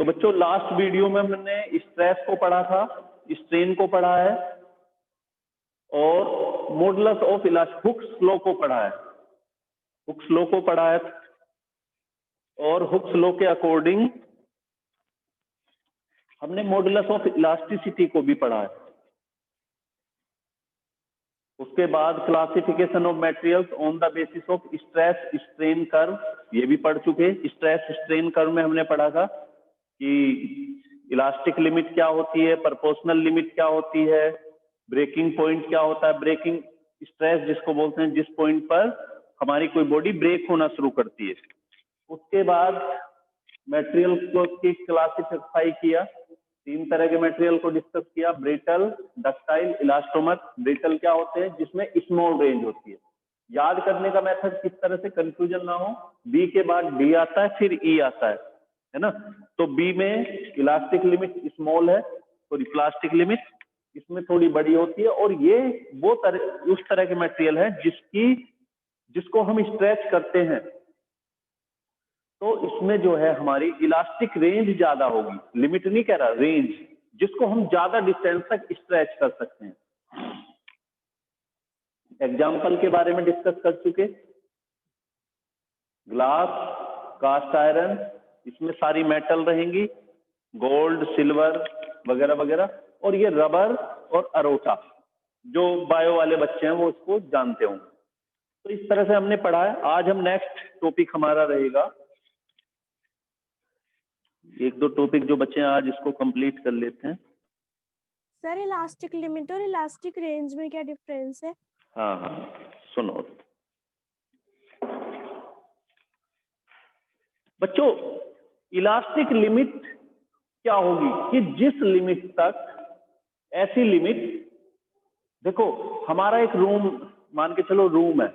तो बच्चों last video में हमने स्ट्रेस को पढ़ा था, स्ट्रेन को पढ़ा है और modulus of elastic Hooke's law को पढ़ा है, हुक्स लॉ को पढ़ा है और हुक्स लॉ के अकॉर्डिंग हमने मॉडुलस ऑफ इलास्टिसिटी को भी पढ़ा है। उसके बाद classification of materials on the basis of stress strain curve, ये भी पढ़ चुके। स्ट्रेस स्ट्रेन कर्व में हमने पढ़ा था कि इलास्टिक लिमिट क्या होती है, प्रोपोर्शनल लिमिट क्या होती है, ब्रेकिंग पॉइंट क्या होता है, ब्रेकिंग स्ट्रेस जिसको बोलते हैं, जिस पॉइंट पर हमारी कोई बॉडी ब्रेक होना शुरू करती है। उसके बाद मटेरियल को की क्लासिफाई किया, 3 तरह के मटेरियल को डिस्कस किया, ब्रिटल, डक्टाइल, इलास्टोमर। ब्रिटल क्या होते हैं, जिसमें स्मॉल रेंज होती है। याद करने का मेथड किस तरह से कंफ्यूजन ना हो, बी के बाद डी आता है फिर ई आता है ना। तो बी में इलास्टिक लिमिट स्मॉल है, सॉरी प्लास्टिक लिमिट इसमें थोड़ी बड़ी होती है, और ये वो उस तरह के मटेरियल है जिसको हम स्ट्रेच करते हैं तो इसमें जो है हमारी इलास्टिक रेंज ज्यादा होगी। लिमिट नहीं कह रहा, रेंज, जिसको हम ज्यादा डिस्टेंस तक स्ट्रेच कर सकते हैं। एग्जाम्पल के बारे में डिस्कस कर चुके, ग्लास, कास्ट आयरन, इसमें सारी मेटल रहेंगी, गोल्ड, सिल्वर वगैरह वगैरह, और ये रबर और अरोटा, जो बायो वाले बच्चे हैं वो इसको जानते होंगे। तो इस तरह से हमने पढ़ा है। आज हम नेक्स्ट टॉपिक हमारा रहेगा, 1-2 टॉपिक जो बच्चे हैं आज इसको कंप्लीट कर लेते हैं। सर इलास्टिक लिमिट और इलास्टिक रेंज में क्या डिफरेंस है? हाँ, सुनो बच्चों, इलास्टिक लिमिट क्या होगी कि जिस लिमिट तक, ऐसी लिमिट, देखो हमारा एक रूम मान के चलो रूम है,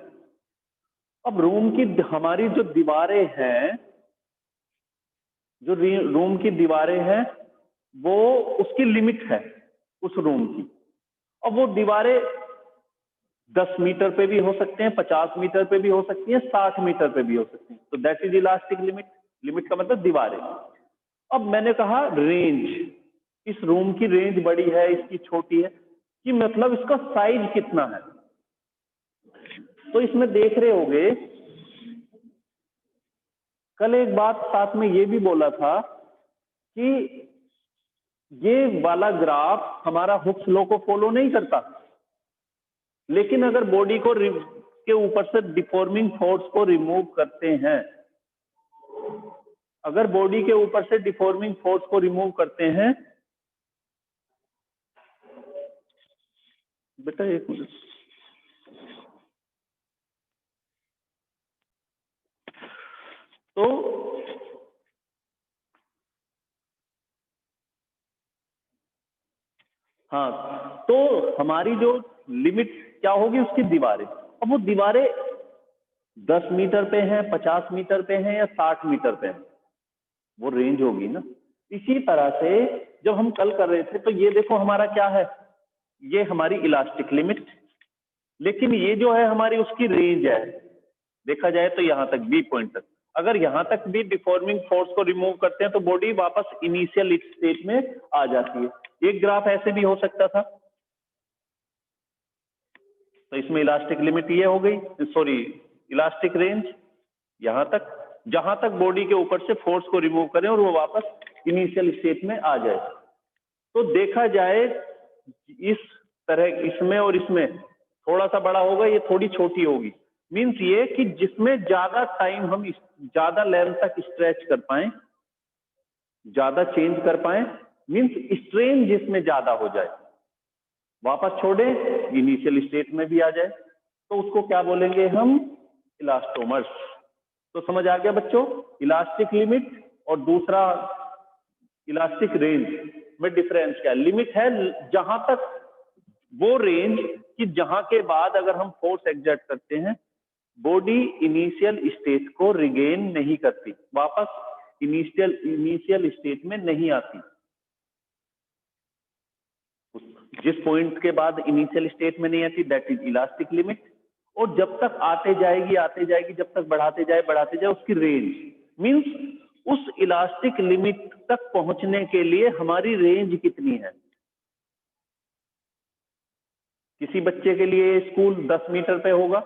अब रूम की हमारी जो दीवारें हैं, जो रूम की दीवारें हैं वो उसकी लिमिट है उस रूम की। अब वो दीवारें 10 मीटर पे भी हो सकते हैं, 50 मीटर पे भी हो सकती हैं, 60 मीटर पे भी हो सकती हैं। तो that is elastic limit. Limit का मतलब दीवारें। अब मैंने कहा रेंज, इस रूम की रेंज बड़ी है, इसकी छोटी है, कि मतलब इसका साइज कितना है। तो इसमें देख रहे होंगे कल एक बात साथ में ये भी बोला था कि ये वाला ग्राफ हमारा हुक्स लॉ को फॉलो नहीं करता, लेकिन अगर बॉडी को के ऊपर से डिफॉर्मिंग फोर्स को रिमूव करते हैं, अगर बॉडी के ऊपर से डिफॉर्मिंग फोर्स को रिमूव करते हैं, बेटा एक मिनट, तो हाँ, तो हमारी जो लिमिट क्या होगी उसकी दीवारें। अब वो दीवारें 10 मीटर पे हैं, 50 मीटर पे हैं या 60 मीटर पे हैं, वो रेंज होगी ना। इसी तरह से जब हम कल कर रहे थे तो ये देखो हमारा क्या है, ये हमारी इलास्टिक लिमिट, लेकिन ये जो है हमारी उसकी रेंज है। देखा जाए तो यहां तक बी पॉइंट तक, अगर यहां तक भी डिफॉर्मिंग फोर्स को रिमूव करते हैं तो बॉडी वापस इनिशियल स्टेट में आ जाती है। एक ग्राफ ऐसे भी हो सकता था, तो इसमें इलास्टिक लिमिट ये हो गई, सॉरी इलास्टिक रेंज यहां तक, जहां तक बॉडी के ऊपर से फोर्स को रिमूव करें और वो वापस इनिशियल स्टेट में आ जाए। तो देखा जाए इस तरह इसमें और इसमें थोड़ा सा बड़ा होगा, ये थोड़ी छोटी होगी। मीन्स ये कि जिसमें ज्यादा टाइम हम ज्यादा लेंथ तक स्ट्रेच कर पाए, ज्यादा चेंज कर पाए, मीन्स स्ट्रेन जिसमें ज्यादा हो जाए, वापस छोड़े इनिशियल स्टेट में भी आ जाए, तो उसको क्या बोलेंगे हम, इलास्टोमर्स। तो समझ आ गया बच्चों, इलास्टिक लिमिट और दूसरा इलास्टिक रेंज में डिफरेंस क्या है। लिमिट है जहां तक वो रेंज कि जहां के बाद अगर हम फोर्स एग्जर्ट करते हैं बॉडी इनिशियल स्टेट को रिगेन नहीं करती, वापस इनिशियल स्टेट में नहीं आती। जिस पॉइंट के बाद इनिशियल स्टेट में नहीं आती दैट इज इलास्टिक लिमिट, और जब तक आते जाएगी, जब तक बढ़ाते जाए उसकी रेंज। मींस उस इलास्टिक लिमिट तक पहुंचने के लिए हमारी रेंज कितनी है। किसी बच्चे के लिए स्कूल 10 मीटर पे होगा,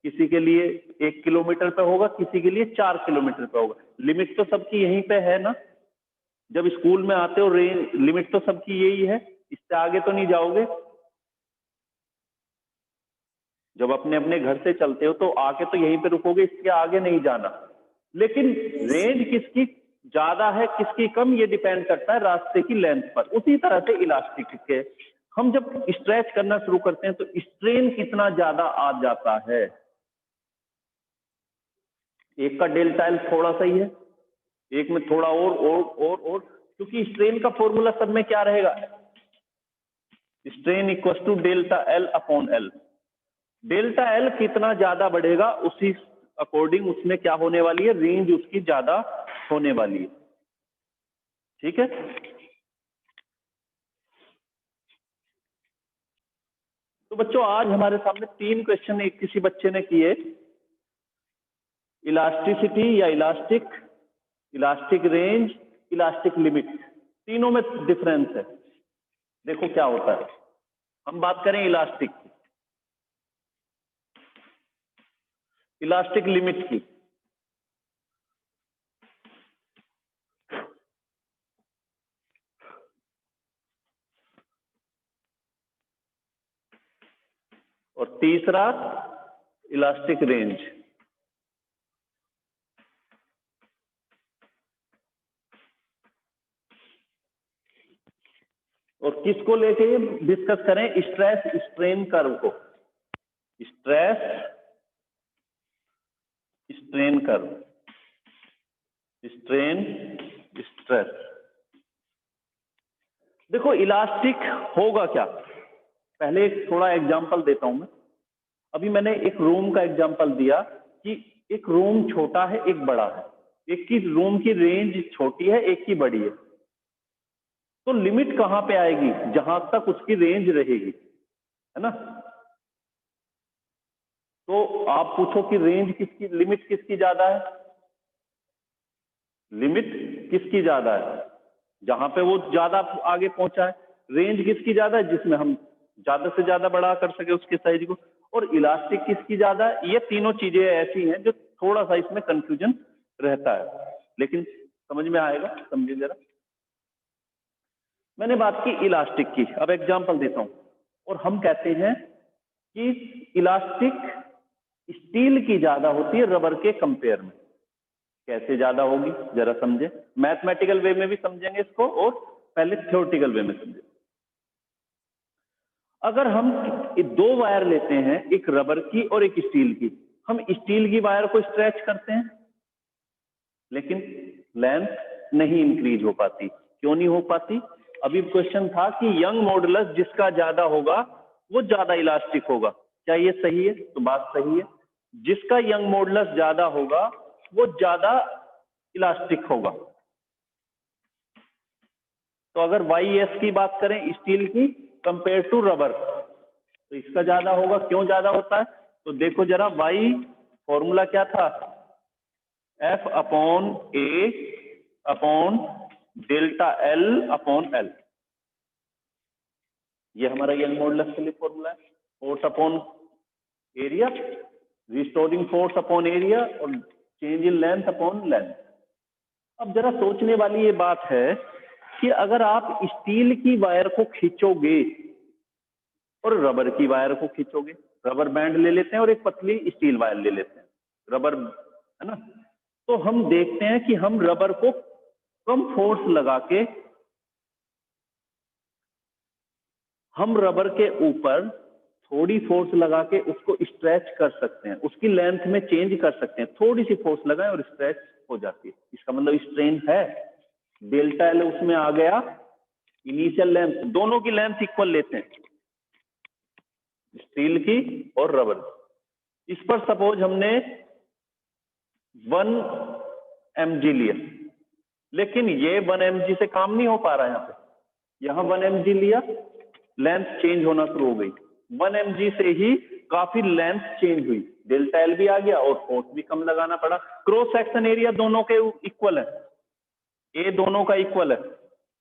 किसी के लिए 1 किलोमीटर पे होगा, किसी के लिए 4 किलोमीटर पे होगा। लिमिट तो सबकी यहीं पे है ना। जब स्कूल में आते हो रेंज लिमिट तो सबकी यही है, इससे आगे तो नहीं जाओगे। जब अपने अपने घर से चलते हो तो आके तो यहीं पे रुकोगे, इसके आगे नहीं जाना। लेकिन रेंज किसकी ज्यादा है किसकी कम, ये डिपेंड करता है रास्ते की लेंथ पर। उसी तरह से इलास्टिक के हम जब स्ट्रेच करना शुरू करते हैं तो स्ट्रेन कितना ज्यादा आ जाता है। एक का डेल्टा एल थोड़ा सा ही है, एक में थोड़ा और क्योंकि स्ट्रेन का फॉर्मूला सब में क्या रहेगा, strain equal to delta L upon L. Delta L कितना ज्यादा बढ़ेगा उसी अकॉर्डिंग उसमें क्या होने वाली है, रेंज उसकी ज्यादा होने वाली है। ठीक है, तो बच्चों आज हमारे सामने 3 क्वेश्चन एक किसी बच्चे ने किए, इलास्टिसिटी या elastic, elastic range, elastic limit, तीनों में डिफरेंस है। देखो क्या होता है। हम बात करें इलास्टिक की, इलास्टिक लिमिट की। और तीसरा इलास्टिक रेंज। और किसको लेके डिस्कस करें, स्ट्रेस स्ट्रेन कर्व को, stress strain curve, strain stress. देखो इलास्टिक होगा क्या, पहले एक थोड़ा एग्जांपल देता हूं मैं। अभी मैंने एक रूम का एग्जांपल दिया कि एक रूम छोटा है एक बड़ा है, एक की रूम की रेंज छोटी है एक की बड़ी है, तो लिमिट कहां पे आएगी, जहां तक उसकी रेंज रहेगी, है ना। तो आप पूछो कि रेंज किसकी, लिमिट किसकी ज्यादा है, लिमिट किसकी ज्यादा है, जहां पे वो ज्यादा आगे पहुंचा है। रेंज किसकी ज्यादा है, जिसमें हम ज्यादा से ज्यादा बड़ा कर सके उसके साइज को। और इलास्टिक किसकी ज्यादा है। ये तीनों चीजें ऐसी हैं जो थोड़ा सा इसमें कंफ्यूजन रहता है, लेकिन समझ में आएगा, समझिए जरा। मैंने बात की इलास्टिक की, अब एग्जांपल देता हूं। और हम कहते हैं कि इलास्टिक स्टील की ज्यादा होती है रबर के कंपेयर में। कैसे ज्यादा होगी जरा समझे, मैथमेटिकल वे में भी समझेंगे इसको और पहले थ्योरेटिकल वे में समझेंगे। अगर हम 2 वायर लेते हैं, एक रबर की और एक स्टील की, हम स्टील की वायर को स्ट्रेच करते हैं लेकिन लेंथ नहीं इंक्रीज हो पाती। क्यों नहीं हो पाती, अभी क्वेश्चन था कि यंग मॉडुलस जिसका ज्यादा होगा वो ज्यादा इलास्टिक होगा। क्या ये सही है, तो बात सही है, जिसका यंग मॉडुलस ज्यादा होगा वो ज्यादा इलास्टिक होगा। तो अगर YS की बात करें स्टील की कंपेयर टू रबर, तो इसका ज्यादा होगा। क्यों ज्यादा होता है, तो देखो जरा, Y फॉर्मूला क्या था, F upon A upon delta L upon L। ये हमारा यंग मॉडुलस के लिए फॉर्मूला है। Force upon area, restoring force upon area, और change in length upon length. अब जरा सोचने वाली ये बात है कि अगर आप स्टील की वायर को खींचोगे और रबर की वायर को खींचोगे, रबर बैंड ले लेते हैं और एक पतली स्टील वायर ले लेते हैं, रबर, है ना, तो हम देखते हैं कि हम रबर को कम फोर्स लगा के, हम रबर के ऊपर थोड़ी फोर्स लगा के उसको स्ट्रेच कर सकते हैं, उसकी लेंथ में चेंज कर सकते हैं। थोड़ी सी फोर्स लगाएं और स्ट्रेच हो जाती है, इसका मतलब स्ट्रेन है। डेल्टा एल उसमें आ गया, इनिशियल लेंथ, दोनों की लेंथ इक्वल लेते हैं, स्टील की और रबर। इस पर सपोज हमने 1 mg लिया, लेकिन ये 1 mg से काम नहीं हो पा रहा है। यहां 1 mg लिया, लेंथ चेंज होना शुरू हो गई। 1 mg से ही काफी लेंथ चेंज हुई, डेल्टा एल भी आ गया और फोर्स भी कम लगाना पड़ा। क्रॉस सेक्शन एरिया दोनों के इक्वल है, ए दोनों का इक्वल है,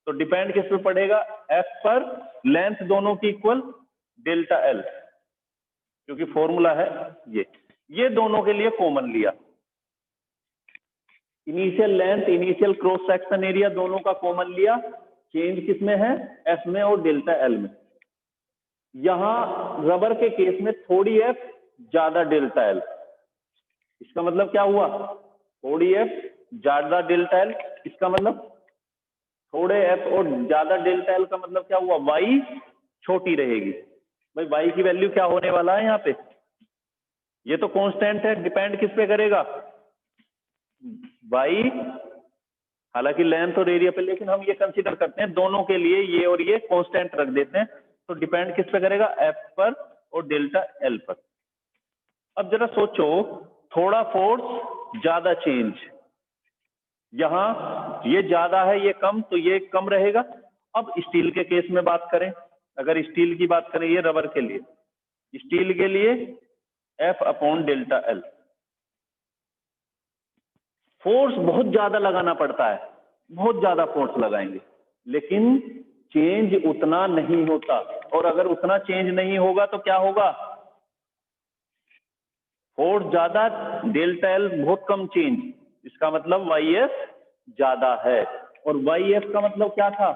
तो डिपेंड किस पे पड़ेगा, एफ पर, लेंथ दोनों की इक्वल डेल्टा एल, क्योंकि फॉर्मूला है ये दोनों के लिए कॉमन लिया। Initial length, initial cross section area दोनों का कॉमन लिया, चेंज किसमें है, एफ में और डेल्टा एल में। यहां रबर के केस में थोड़ी एफ ज्यादा डेल्टा एल, इसका मतलब क्या हुआ, थोड़ी एफ ज्यादा डेल्टा एल, इसका मतलब थोड़े एफ और ज्यादा डेल्टा एल का मतलब क्या हुआ, वाई छोटी रहेगी। भाई वाई की वैल्यू क्या होने वाला है यहाँ पे, ये तो कांस्टेंट है, डिपेंड किस पे करेगा, वाई, हालांकि लेंथ और एरिया पे, लेकिन हम ये कंसीडर करते हैं दोनों के लिए ये और ये कांस्टेंट रख देते हैं, तो डिपेंड किस पे करेगा, एफ पर और डेल्टा एल पर। अब जरा सोचो, थोड़ा फोर्स ज्यादा चेंज, यहां ये ज्यादा है ये कम, तो ये कम रहेगा। अब स्टील के केस में बात करें, अगर स्टील की बात करें, ये रबर के लिए, स्टील के लिए F upon delta L, force बहुत ज्यादा लगाना पड़ता है, बहुत ज्यादा फोर्स लगाएंगे, लेकिन चेंज उतना नहीं होता, और अगर उतना चेंज नहीं होगा तो क्या होगा, फोर्स ज्यादा, डेल्टा एल बहुत कम चेंज, इसका मतलब वाई एफ ज्यादा है। और वाई एफ का मतलब क्या था,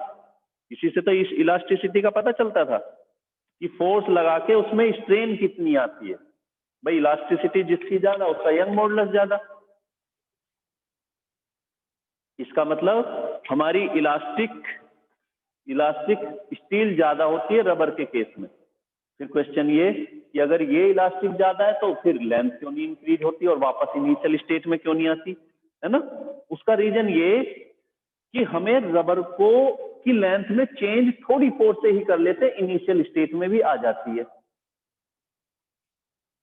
इसी से तो इस इलास्टिसिटी का पता चलता था कि फोर्स लगा के उसमें स्ट्रेन कितनी आती है। भाई इलास्टिसिटी जिसकी ज्यादा उसका यंग मॉडुलस ज्यादा, इसका मतलब हमारी इलास्टिक स्टील ज्यादा होती है रबर के केस में। फिर क्वेश्चन ये कि अगर ये इलास्टिक ज्यादा है तो फिर लेंथ क्यों नहीं इंक्रीज होती और वापस इनिशियल स्टेट में क्यों नहीं आती, है ना। उसका रीजन ये कि हमें रबर को की लेंथ में चेंज थोड़ी फोर्स से ही कर लेते, इनिशियल स्टेट में भी आ जाती है।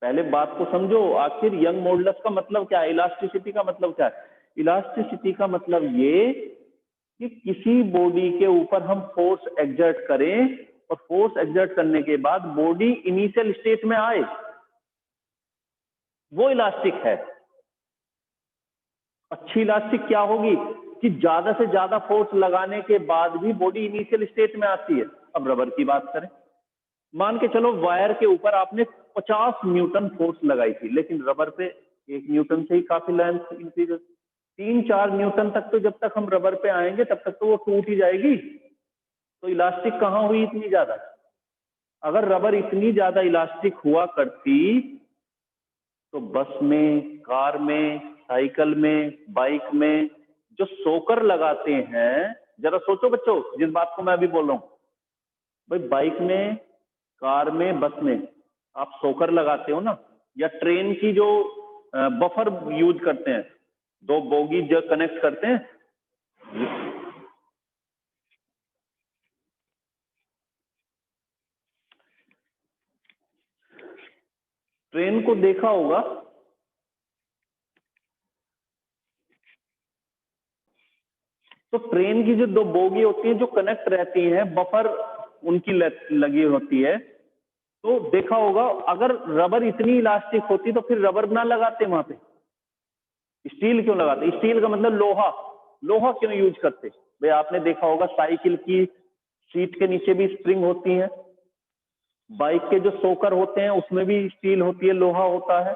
पहले बात को समझो, आखिर यंग मॉडुलस का मतलब क्या है, इलास्टिसिटी का मतलब क्या है। इलास्टिसिटी का मतलब ये कि किसी बॉडी के ऊपर हम फोर्स एक्सर्ट करें और फोर्स एक्सर्ट करने के बाद बॉडी इनिशियल स्टेट में आए, वो इलास्टिक है। अच्छी इलास्टिक क्या होगी कि ज्यादा से ज्यादा फोर्स लगाने के बाद भी बॉडी इनिशियल स्टेट में आती है। अब रबर की बात करें, मान के चलो वायर के ऊपर आपने 50 न्यूटन फोर्स लगाई थी, लेकिन रबर पे 1 न्यूटन से ही काफी लेंथ इंक्रीज, 3-4 न्यूटन तक तो जब तक हम रबर पे आएंगे तब तक तो वो टूट ही जाएगी। तो इलास्टिक कहाँ हुई इतनी ज्यादा। अगर रबर इतनी ज्यादा इलास्टिक हुआ करती तो बस में, कार में, साइकिल में, बाइक में जो सोकर लगाते हैं, जरा सोचो बच्चों जिस बात को मैं अभी बोल रहा हूं, भाई बाइक में, कार में, बस में आप सोकर लगाते हो ना, या ट्रेन की जो बफर यूज करते हैं, 2 बोगी जो कनेक्ट करते हैं, ट्रेन को देखा होगा, तो ट्रेन की जो 2 बोगी होती है जो कनेक्ट रहती हैं, बफर उनकी लगी होती है, तो देखा होगा अगर रबर इतनी इलास्टिक होती तो फिर रबर ना लगाते वहां पे, स्टील क्यों लगाते। स्टील का मतलब लोहा, लोहा क्यों यूज करते। भाई आपने देखा होगा साइकिल की सीट के नीचे भी स्प्रिंग होती है, बाइक के जो सोकर होते हैं उसमें भी स्टील होती है, लोहा होता है,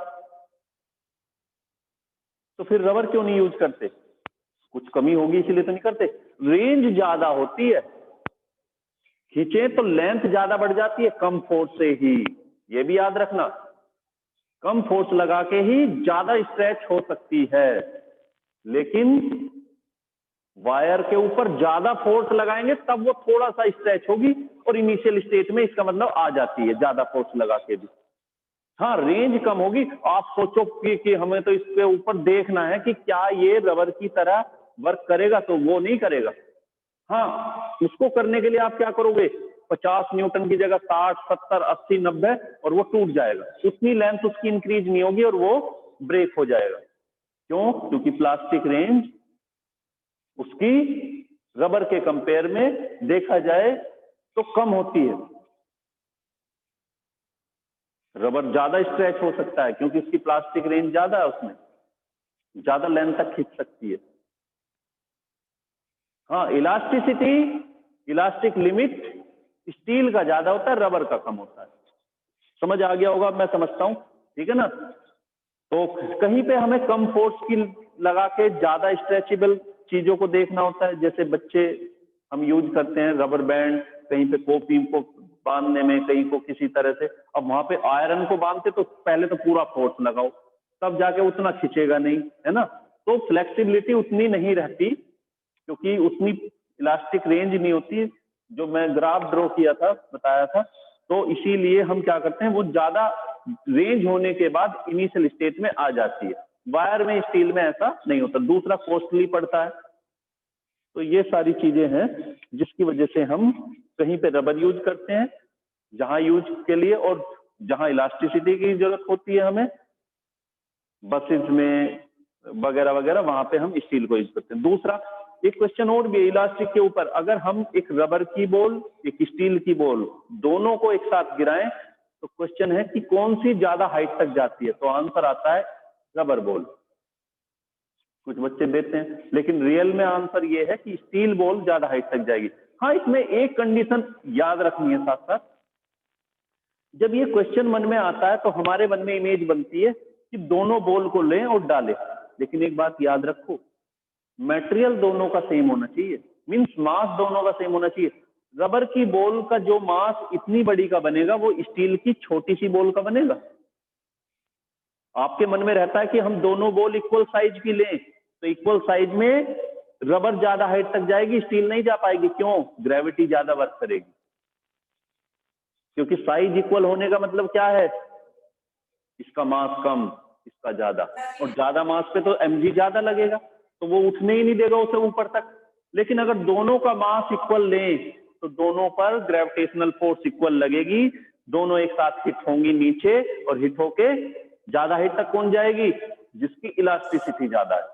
तो फिर रबर क्यों नहीं यूज करते, कुछ कमी होगी इसलिए तो नहीं करते। रेंज ज्यादा होती है, खींचे तो लेंथ ज्यादा बढ़ जाती है कम फोर्स से ही, ये भी याद रखना, कम फोर्स लगा के ही ज्यादा स्ट्रेच हो सकती है, लेकिन वायर के ऊपर ज्यादा फोर्स लगाएंगे तब वो थोड़ा सा स्ट्रेच होगी, और इनिशियल स्टेट में इसका मतलब आ जाती है ज्यादा फोर्स लगा के भी। हाँ रेंज कम होगी। आप सोचो कि हमें तो इसके ऊपर देखना है कि क्या ये रबर की तरह वर्क करेगा, तो वो नहीं करेगा। हाँ उसको करने के लिए आप क्या करोगे, 50 न्यूटन की जगह 60, 70, 80, 90 और वो टूट जाएगा, उतनी लेंथ उसकी इंक्रीज नहीं होगी और वो ब्रेक हो जाएगा। क्यों, क्योंकि प्लास्टिक रेंज उसकी रबर के कंपेयर में देखा जाए तो कम होती है। रबर ज्यादा स्ट्रेच हो सकता है क्योंकि उसकी प्लास्टिक रेंज ज्यादा है, उसमें ज्यादा लेंथ तक खींच सकती है। हाँ, इलास्टिसिटी, इलास्टिक लिमिट स्टील का ज्यादा होता है, रबर का कम होता है। समझ आ गया होगा, मैं समझता हूँ, ठीक है ना। तो कहीं पे हमें कम फोर्स की लगा के ज्यादा स्ट्रेचेबल चीजों को देखना होता है, जैसे बच्चे हम यूज करते हैं रबर बैंड, कहीं पे कॉपी को बांधने में, कहीं को किसी तरह से। अब वहां पे आयरन को बांधते तो पहले तो पूरा फोर्स लगाओ, तब जाके उतना खिंचेगा नहीं, है ना। तो फ्लेक्सिबिलिटी उतनी नहीं रहती, क्योंकि उतनी इलास्टिक रेंज नहीं होती, जो मैं ग्राफ ड्रॉ किया था, बताया था। तो इसीलिए हम क्या करते हैं, वो ज्यादा रेंज होने के बाद इनिशियल स्टेट में आ जाती है। वायर में, स्टील में ऐसा नहीं होता। दूसरा, कॉस्टली पड़ता है। तो ये सारी चीजें हैं जिसकी वजह से हम कहीं पे रबर यूज करते हैं जहां यूज के लिए, और जहां इलास्टिसिटी की जरूरत होती है हमें, बसेस में वगैरह वगैरह, वहां पे हम स्टील को यूज करते हैं। दूसरा, एक क्वेश्चन और भी है इलास्टिक के ऊपर, अगर हम एक रबर की बॉल, एक स्टील की बॉल, दोनों को एक साथ गिराएं, तो क्वेश्चन है कि कौन सी ज्यादा हाइट तक जाती है। तो आंसर आता है रबर बॉल। कुछ बच्चे देते हैं, लेकिन रियल में आंसर ये है कि स्टील बॉल ज्यादा हाइट तक जाएगी। हाँ, इसमें एक कंडीशन याद रखनी है साथ साथ। जब ये क्वेश्चन मन में आता है तो हमारे मन में इमेज बनती है कि दोनों बॉल को लें और डालें, लेकिन एक बात याद रखो, मटेरियल दोनों का सेम होना चाहिए, मींस मास दोनों का सेम होना चाहिए। रबर की बॉल का जो मास इतनी बड़ी का बनेगा, वो स्टील की छोटी सी बॉल का बनेगा। आपके मन में रहता है कि हम दोनों बॉल इक्वल साइज की लें, तो इक्वल साइज में रबर ज्यादा हाइट तक जाएगी, स्टील नहीं जा पाएगी। क्यों? ग्रेविटी ज्यादा वर्क करेगी। क्योंकि साइज इक्वल होने का मतलब क्या है, इसका मास कम, इसका ज्यादा, और ज्यादा मास पे तो mg ज्यादा लगेगा, तो वो उठने ही नहीं देगा उसे ऊपर तक। लेकिन अगर दोनों का मास इक्वल लें तो दोनों पर ग्रेविटेशनल फोर्स इक्वल लगेगी, दोनों एक साथ हिट होंगी नीचे, और हिट होके ज्यादा हाइट तक कौन जाएगी? जिसकी इलास्टिसिटी ज्यादा है।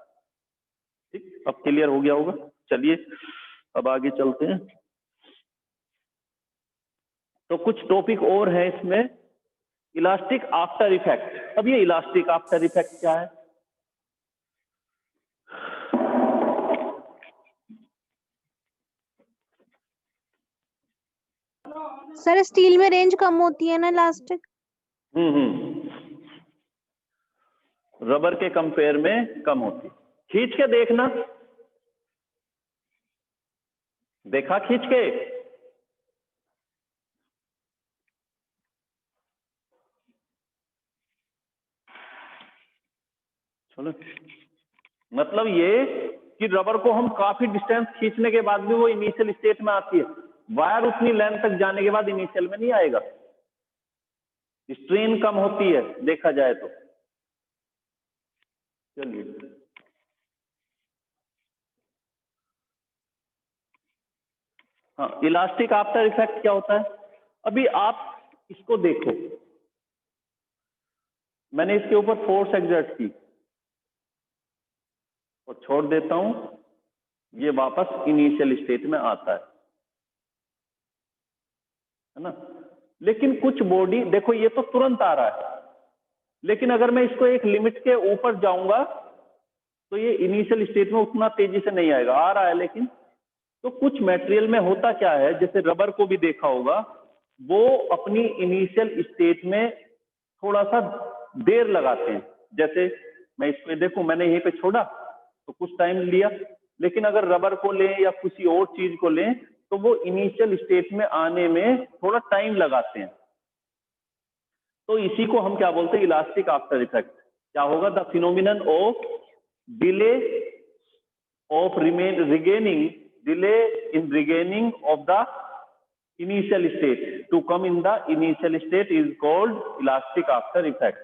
ठीक, अब क्लियर हो गया होगा। चलिए अब आगे चलते हैं। तो कुछ टॉपिक और है इसमें, इलास्टिक आफ्टर इफेक्ट। अब ये इलास्टिक आफ्टर इफेक्ट क्या है? सर स्टील में रेंज कम होती है ना इलास्टिक? रबर के कंपेयर में कम होती। खींच के देखना, देखा खींच के? चलो, मतलब ये कि रबर को हम काफी डिस्टेंस खींचने के बाद भी वो इनिशियल स्टेट में आती है। वायर उतनी लेंथ तक जाने के बाद इनिशियल में नहीं आएगा। स्ट्रेन कम होती है देखा जाए तो। चलिए, हाँ, इलास्टिक आफ्टर इफेक्ट क्या होता है? अभी आप इसको देखो, मैंने इसके ऊपर फोर्स एग्जर्ट की और छोड़ देता हूं, ये वापस इनिशियल स्टेट में आता है ना। लेकिन कुछ बॉडी देखो, ये तो तुरंत आ रहा है, लेकिन अगर मैं इसको एक लिमिट के ऊपर जाऊंगा तो ये इनिशियल स्टेट में उतना तेजी से नहीं आएगा। आ रहा है लेकिन। तो कुछ मटेरियल में होता क्या है, जैसे रबर को भी देखा होगा, वो अपनी इनिशियल स्टेट में थोड़ा सा देर लगाते हैं। जैसे मैं इसमें देखूं, मैंने यहीं पे छोड़ा तो कुछ टाइम लिया, लेकिन अगर रबर को लें या किसी और चीज को लें तो वो इनिशियल स्टेट में आने में थोड़ा टाइम लगाते हैं। तो इसी को हम क्या बोलते हैं? Elastic after effect. क्या होगा? The phenomenon of delay of regaining, delay in regaining of the initial state to come in the initial state is called elastic after effect।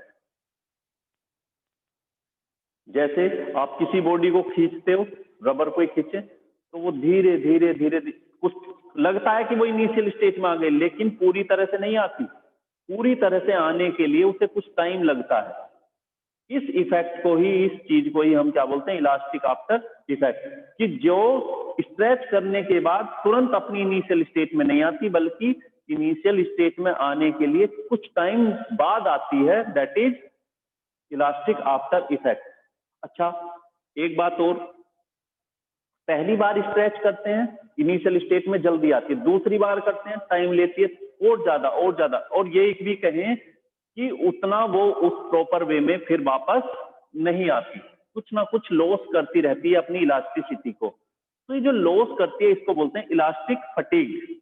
जैसे आप किसी बॉडी को खींचते हो, रबर को ही खींचे तो वो धीरे धीरे धीरे कुछ लगता है कि वो इनिशियल स्टेट में आ गई, लेकिन पूरी तरह से नहीं आती। पूरी तरह से आने के लिए उसे कुछ टाइम लगता है। इस इफेक्ट को ही, इस चीज को ही हम क्या बोलते हैं? Elastic after effect. कि जो स्ट्रेच करने के बाद तुरंत अपनी इनिशियल स्टेट में नहीं आती, बल्कि इनिशियल स्टेट में आने के लिए कुछ टाइम बाद आती है, that is elastic after effect. अच्छा, एक बात और, पहली बार स्ट्रेच करते हैं इनिशियल स्टेट में जल्दी आती है, दूसरी बार करते हैं टाइम लेती है और ज्यादा और ज्यादा, और ये एक भी कहें कि उतना वो उस प्रॉपर वे में फिर वापस नहीं आती, कुछ ना कुछ लॉस करती रहती है अपनी इलास्टिसिटी को। तो ये जो लॉस करती है इसको बोलते हैं इलास्टिक फटीग।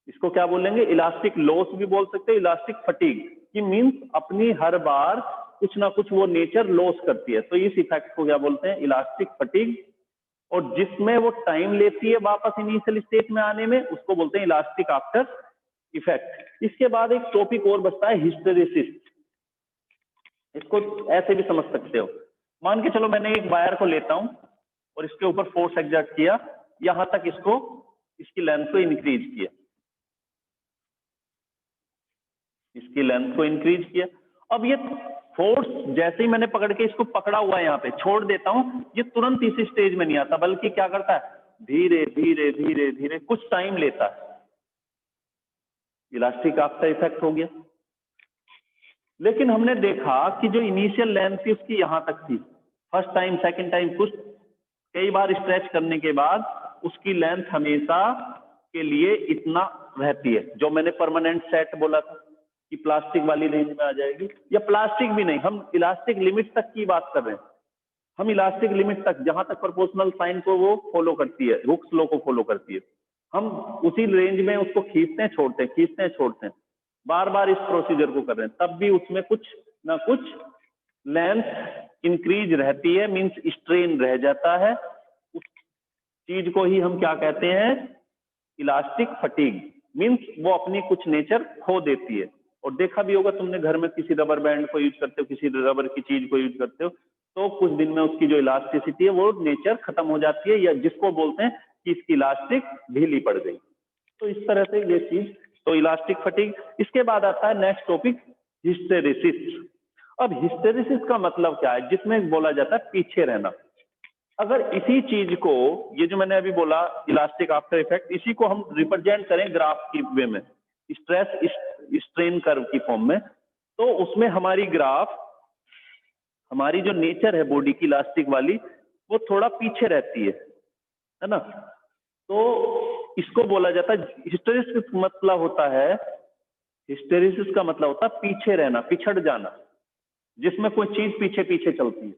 इसको क्या बोलेंगे? इलास्टिक लॉस भी बोल सकते हैं, इलास्टिक फटीग, कि मींस अपनी हर बार कुछ ना कुछ वो नेचर लॉस करती है। तो इस इफेक्ट को क्या बोलते हैं? Elastic fatigue. और जिसमें वो टाइम लेती है वापस इनिशियल स्टेट में आने में, उसको बोलते हैं इलास्टिक आफ्टर इफेक्ट। इसके बाद एक टॉपिक और बचता है हिस्टेरिसिस। इसको ऐसे भी समझ सकते हो, मान के चलो मैंने एक वायर को लेता हूं और इसके ऊपर फोर्स एग्जर्ट किया, यहां तक इसको, इसकी लेंथ को इंक्रीज किया, इसकी लेंथ को इंक्रीज किया। अब ये फोर्स जैसे ही मैंने पकड़ के इसको पकड़ा हुआ है, यहाँ पे छोड़ देता हूं, ये तुरंत इस स्टेज में नहीं आता, बल्कि क्या करता है? धीरे धीरे धीरे धीरे कुछ टाइम लेता है। इलास्टिक आफ्टर इफेक्ट हो गया। लेकिन हमने देखा कि जो इनिशियल लेंथ थी उसकी यहां तक थी, फर्स्ट टाइम सेकंड टाइम कुछ कई बार स्ट्रेच करने के बाद उसकी लेंथ हमेशा के लिए इतना रहती है, जो मैंने परमानेंट सेट बोला था कि प्लास्टिक वाली रेंज में आ जाएगी। या प्लास्टिक भी नहीं, हम इलास्टिक लिमिट तक की बात कर रहे हैं, हम इलास्टिक लिमिट तक, जहां तक प्रोपोर्शनल साइन को वो फॉलो करती है, हुक्स लॉ को फॉलो करती है, हम उसी रेंज में उसको खींचते हैं छोड़ते हैं, खींचते हैं छोड़ते हैं, बार बार इस प्रोसीजर को कर रहे हैं, तब भी उसमें कुछ ना कुछ लेंथ इंक्रीज रहती है, मींस स्ट्रेन रह जाता है। उस चीज को ही हम क्या कहते हैं? Elastic fatigue. मींस वो अपनी कुछ नेचर खो देती है। और देखा भी होगा तुमने, घर में किसी रबर बैंड को यूज करते हो, किसी रबर की चीज को यूज करते हो, तो कुछ दिन में उसकी जो इलास्टिसिटी है वो नेचर खत्म हो जाती है, या जिसको बोलते हैं कि इसकी इलास्टिक ढीली पड़ गई। तो इस तरह से ये चीज, तो इलास्टिक फटीग। इसके बाद आता है नेक्स्ट टॉपिक, हिस्टेरिसिस। अब हिस्टेरिसिस का मतलब क्या है? जिसमें बोला जाता है पीछे रहना। अगर इसी चीज को, ये जो मैंने अभी बोला इलास्टिक आफ्टर इफेक्ट, इसी को हम रिप्रेजेंट करें ग्राफ की वे में, स्ट्रेस स्ट्रेन कर्व की फॉर्म में, तो उसमें हमारी ग्राफ, हमारी जो नेचर है बॉडी की इलास्टिक वाली, वो थोड़ा पीछे रहती है ना। तो इसको बोला जाता है हिस्टेरिसिस। मतलब होता है, हिस्टेरिसिस का मतलब होता है पीछे रहना, पिछड़ जाना, जिसमें कोई चीज पीछे पीछे चलती है।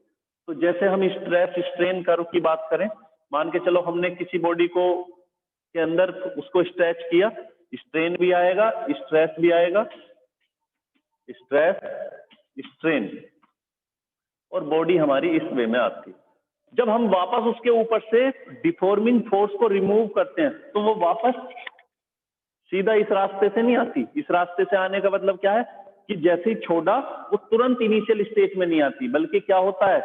तो जैसे हम स्ट्रेस स्ट्रेन कर्व की बात करें, मान के चलो हमने किसी बॉडी को के अंदर उसको स्ट्रेच किया, स्ट्रेन भी आएगा, स्ट्रेस भी आएगा, स्ट्रेस स्ट्रेन, और बॉडी हमारी इस वे में आती है। जब हम वापस उसके ऊपर से डिफॉर्मिंग फोर्स को रिमूव करते हैं, तो वो वापस सीधा इस रास्ते से नहीं आती। इस रास्ते से आने का मतलब क्या है? कि जैसे ही छोड़ा, वो तुरंत इनिशियल स्टेज में नहीं आती, बल्कि क्या होता है?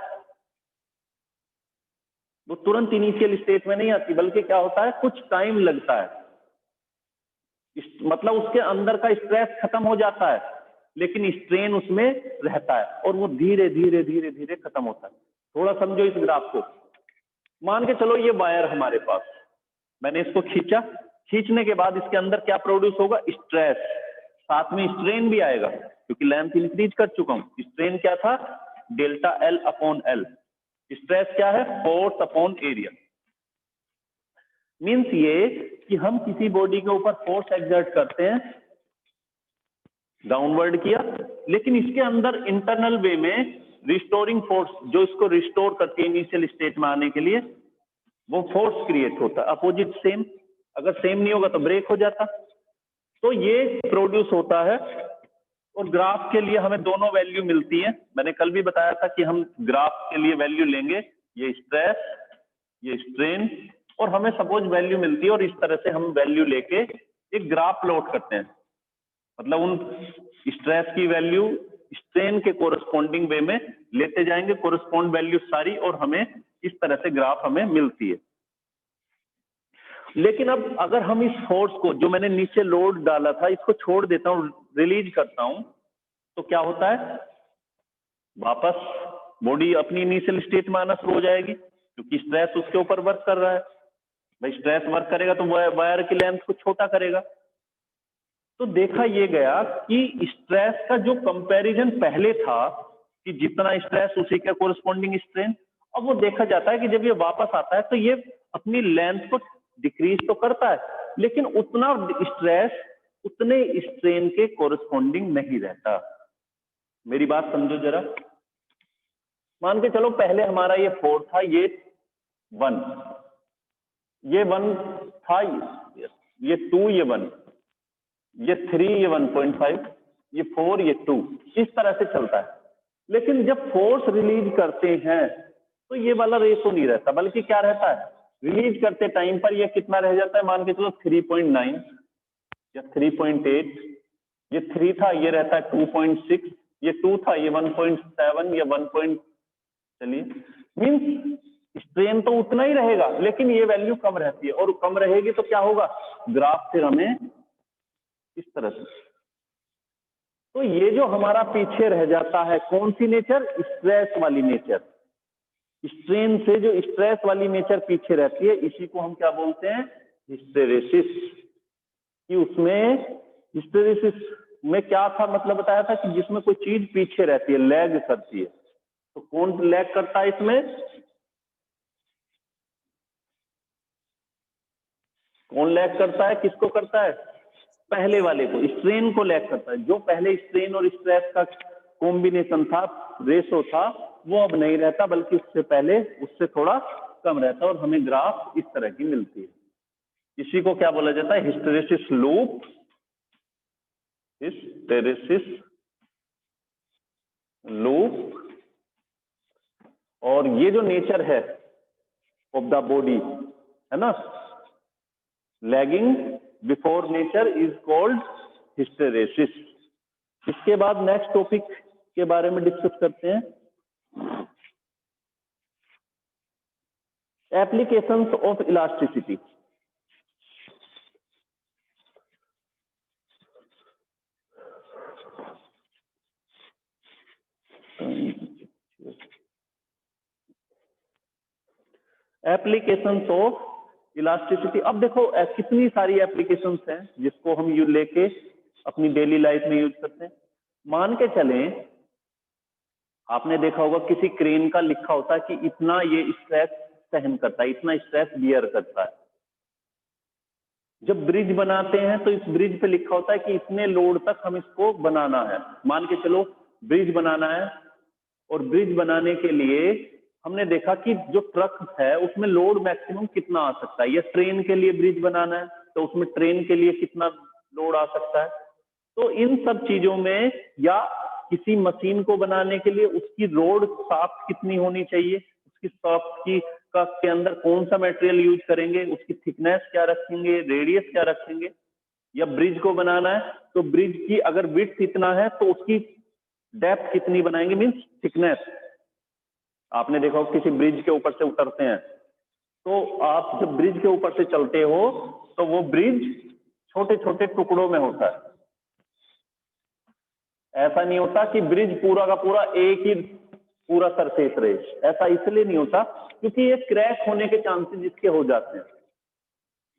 वो तुरंत इनिशियल स्टेज में नहीं आती, बल्कि क्या होता है? कुछ टाइम लगता है। मतलब उसके अंदर का स्ट्रेस खत्म हो जाता है, लेकिन स्ट्रेन उसमें रहता है, और वो धीरे धीरे धीरे धीरे खत्म होता है। थोड़ा समझो इस ग्राफ को। मान के चलो ये वायर हमारे पास, मैंने इसको खींचा, खींचने के बाद इसके अंदर क्या प्रोड्यूस होगा? स्ट्रेस, साथ में स्ट्रेन भी आएगा, क्योंकि लेंथ इंक्रीज कर चुका हूं। स्ट्रेन क्या था? Delta L upon L. Stress क्या है? Force upon area. मीन्स ये कि हम किसी बॉडी के ऊपर फोर्स एक्सर्ट करते हैं, डाउनवर्ड किया, लेकिन इसके अंदर इंटरनल वे में रिस्टोरिंग फोर्स, जो इसको रिस्टोर करती है इनिशियल स्टेट में आने के लिए, वो फोर्स क्रिएट होता है। अपोजिट सेम, अगर सेम नहीं होगा तो ब्रेक हो जाता। तो ये प्रोड्यूस होता है, और ग्राफ के लिए हमें दोनों वैल्यू मिलती है। मैंने कल भी बताया था कि हम ग्राफ के लिए वैल्यू लेंगे, ये स्ट्रेस, ये स्ट्रेन, और हमें सपोज वैल्यू मिलती है, और इस तरह से हम वैल्यू लेके एक ग्राफ प्लॉट करते हैं। मतलब उन स्ट्रेस की वैल्यू स्ट्रेन के कोरस्पॉन्डिंग वे में लेते जाएंगे, कोरस्पॉन्ड वैल्यू सारी, और हमें इस तरह से ग्राफ हमें मिलती है। लेकिन अब अगर हम इस फोर्स को, जो मैंने नीचे लोड डाला था, इसको छोड़ देता हूं, रिलीज करता हूं, तो क्या होता है? वापस बॉडी अपनी इनिशियल स्टेट में आना शुरू हो जाएगी, क्योंकि स्ट्रेस उसके ऊपर वर्क कर रहा है। भाई स्ट्रेस वर्क करेगा तो वायर की लेंथ को छोटा करेगा। तो देखा ये गया कि स्ट्रेस का जो कंपैरिजन पहले था कि जितना स्ट्रेस उसी का कोरस्पॉन्डिंग स्ट्रेन, अब वो देखा जाता है कि जब ये वापस आता है तो ये अपनी लेंथ को डिक्रीज तो करता है, लेकिन उतना स्ट्रेस उतने स्ट्रेन के कोरस्पॉन्डिंग नहीं रहता। मेरी बात समझो जरा। मान के चलो पहले हमारा ये 4 था, ये 1, ये 1 था, ये 2, ये 1, ये 3, ये 1.5, ये 4, ये 2, इस तरह से चलता है। लेकिन जब फोर्स रिलीज करते हैं तो ये वाला रेशो नहीं रहता, बल्कि क्या रहता है, रिलीज करते टाइम पर ये कितना रह जाता है, मान के चलो 3.9 या 3.8, ये 3 था, ये रहता है 2.6, ये 2 था, ये 1.7 या 1. चलिए, मीन्स स्ट्रेन तो उतना ही रहेगा, लेकिन ये वैल्यू कम रहती है, और कम रहेगी तो क्या होगा, ग्राफ फिर हमें इस तरह से। तो ये जो हमारा पीछे रह जाता है, कौन सी नेचर, स्ट्रेस वाली नेचर। स्ट्रेन से जो स्ट्रेस वाली नेचर पीछे रहती है, इसी को हम क्या बोलते हैं, हिस्टेरेसिस। कि उसमें हिस्टेरेसिस में क्या था, मतलब बताया था कि जिसमें कोई चीज पीछे रहती है, लैग करती है। तो कौन लैग करता है इसमें, कौन लैग करता है, किसको करता है, पहले वाले को, स्ट्रेन को लैग करता है। जो पहले स्ट्रेन और स्ट्रेस का कॉम्बिनेशन था, रेशो था, वो अब नहीं रहता, बल्कि उससे पहले उससे थोड़ा कम रहता है, और हमें ग्राफ इस तरह की मिलती है। इसी को क्या बोला जाता है, हिस्टेरेसिस लूप, हिस्टेरेसिस लूप। और ये जो नेचर है ऑफ द बॉडी है ना, lagging before nature is called hysteresis. इसके बाद नेक्स्ट टॉपिक के बारे में डिस्कस करते हैं, applications of elasticity. Applications of elasticity. अब देखो कितनी सारी एप्लीकेशंस हैं जिसको हम यू लेके अपनी डेली लाइफ में यूज करते हैं। मान के चलें, आपने देखा होगा किसी क्रेन का लिखा होता है कि इतना ये स्ट्रेस सहन करता है, इतना स्ट्रेस बियर करता है। जब ब्रिज बनाते हैं तो इस ब्रिज पे लिखा होता है कि इतने लोड तक हम इसको बनाना है। मान के चलो ब्रिज बनाना है, और ब्रिज बनाने के लिए हमने देखा कि जो ट्रक है उसमें लोड मैक्सिमम कितना आ सकता है, या ट्रेन के लिए ब्रिज बनाना है तो उसमें ट्रेन के लिए कितना लोड आ सकता है। तो इन सब चीजों में, या किसी मशीन को बनाने के लिए उसकी रोड शाफ्ट कितनी होनी चाहिए, उसकी शाफ्ट की के अंदर कौन सा मटेरियल यूज करेंगे, उसकी थिकनेस क्या रखेंगे, रेडियस क्या रखेंगे। या ब्रिज को बनाना है तो ब्रिज की अगर विड्थ इतना है तो उसकी डेप्थ कितनी बनाएंगे, मीन्स थिकनेस। आपने देखा हो किसी ब्रिज के ऊपर से उतरते हैं, तो आप जब ब्रिज के ऊपर से चलते हो तो वो ब्रिज छोटे छोटे टुकड़ों में होता है। ऐसा नहीं होता कि ब्रिज पूरा का पूरा एक ही पूरा सरफेस रहे, ऐसा इसलिए नहीं होता क्योंकि ये क्रैक होने के चांसेस इसके हो जाते हैं।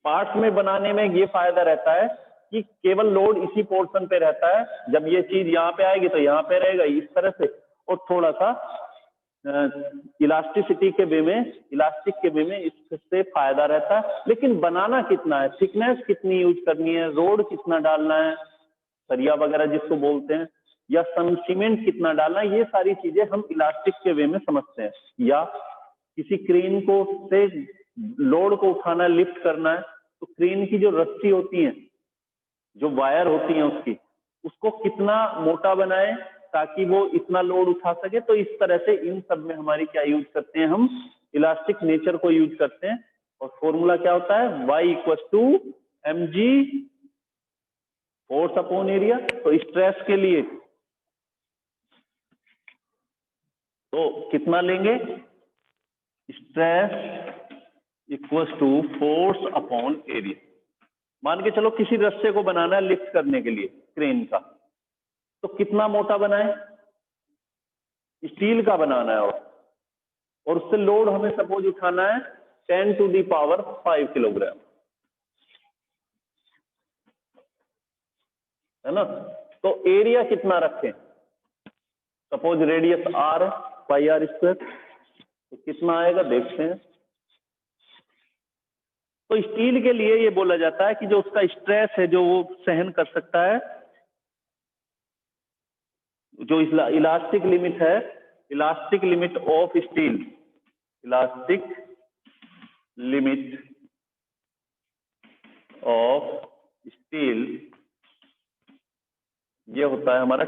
पार्ट्स में बनाने में ये फायदा रहता है कि केवल लोड इसी पोर्शन पे रहता है, जब ये चीज यहाँ पे आएगी तो यहाँ पे रहेगा इस तरह से, और थोड़ा सा इलास्टिसिटी के वे में, इलास्टिक के वे में इससे फायदा रहता है। लेकिन बनाना कितना है, थिकनेस कितनी यूज करनी है, रोड कितना डालना है, सरिया वगैरह जिसको बोलते हैं, या सीमेंट कितना डालना है, ये सारी चीजें हम इलास्टिक के वे में समझते हैं। या किसी क्रेन को से लोड को उठाना, लिफ्ट करना है, तो क्रेन की जो रस्सी होती है, जो वायर होती है उसको कितना मोटा बनाए ताकि वो इतना लोड उठा सके। तो इस तरह से इन सब में हमारी क्या यूज करते हैं, हम इलास्टिक नेचर को यूज करते हैं। और फॉर्मूला क्या होता है, y = mg force upon area. तो स्ट्रेस के लिए तो कितना लेंगे, स्ट्रेस = फोर्स अपॉन एरिया। मान के चलो किसी रस्से को बनाना है लिफ्ट करने के लिए क्रेन का, तो कितना मोटा बनाए, स्टील का बनाना है, और उससे लोड हमें सपोज उठाना है 10⁵ किलोग्राम, है ना। तो एरिया कितना रखें, सपोज रेडियस r, πr², तो कितना आएगा देखते हैं। तो स्टील के लिए ये बोला जाता है कि जो उसका स्ट्रेस है जो वो सहन कर सकता है, जो इलास्टिक लिमिट है, elastic limit of steel, elastic limit of steel, ये होता है हमारा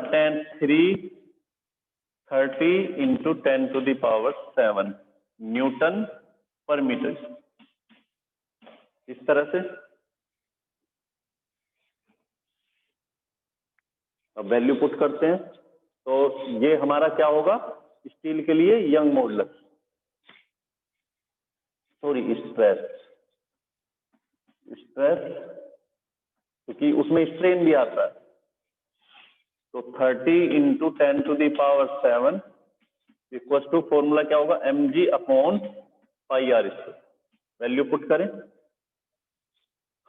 30 इंटू 10⁻⁷ न्यूटन पर मीटर। इस तरह से अब वैल्यू पुट करते हैं, तो ये हमारा क्या होगा स्टील के लिए यंग मॉडुलस, सॉरी स्ट्रेस, क्योंकि उसमें स्ट्रेन भी आता है। तो 30 इंटू 10⁻⁷ इक्वल टू फॉर्मूला क्या होगा mg/πr²। वैल्यू पुट करें,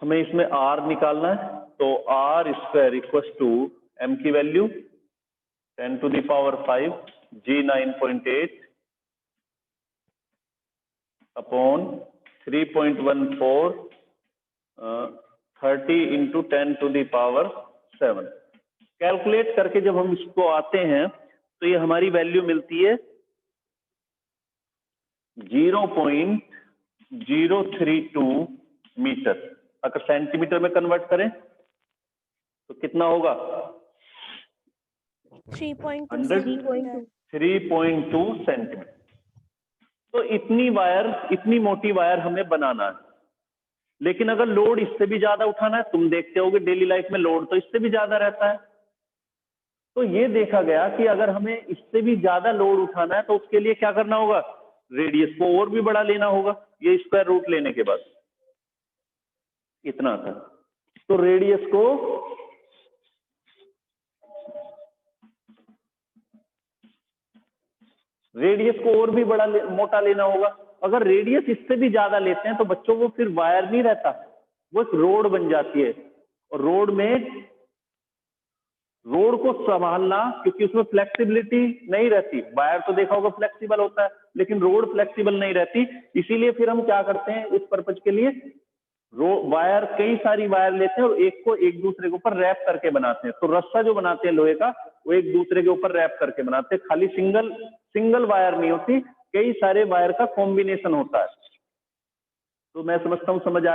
हमें इसमें r निकालना है, तो r² इक्वल टू m की value 10⁵ g 9.8 upon 3.14 30 into 10⁻⁷। Calculate करके जब हम इसको आते हैं तो ये हमारी वैल्यू मिलती है 0.032 मीटर। अगर सेंटीमीटर में कन्वर्ट करें तो कितना होगा 3.2 सेंटीमीटर। तो इतनी वायर, इतनी मोटी वायर हमें बनाना है। लेकिन अगर लोड इससे भी ज्यादा उठाना है, तुम देखते होगे डेली लाइफ में लोड तो इससे भी ज्यादा रहता है, तो ये देखा गया कि अगर हमें इससे भी ज्यादा लोड उठाना है तो उसके लिए क्या करना होगा, रेडियस को और भी बड़ा लेना होगा। ये स्क्वायर रूट लेने के बाद इतना था, तो रेडियस को और भी बड़ा मोटा लेना होगा। अगर रेडियस इससे भी ज्यादा लेते हैं तो बच्चों वो फिर वायर नहीं रहता, वो एक रोड बन जाती है। और रोड को संभालना, क्योंकि उसमें फ्लेक्सिबिलिटी नहीं रहती, वायर तो देखा होगा फ्लेक्सिबल होता है लेकिन रोड फ्लेक्सिबल नहीं रहती। इसीलिए फिर हम क्या करते हैं, इस पर्पज के लिए वायर, कई सारी वायर लेते हैं और एक को एक दूसरे के ऊपर रैप करके बनाते हैं। तो रस्सा जो बनाते हैं लोहे का, वो एक दूसरे के ऊपर रैप करके बनाते हैं। खाली सिंगल वायर नहीं होती, कई सारे वायर का कॉम्बिनेशन होता है। तो मैं समझता हूं समझ आ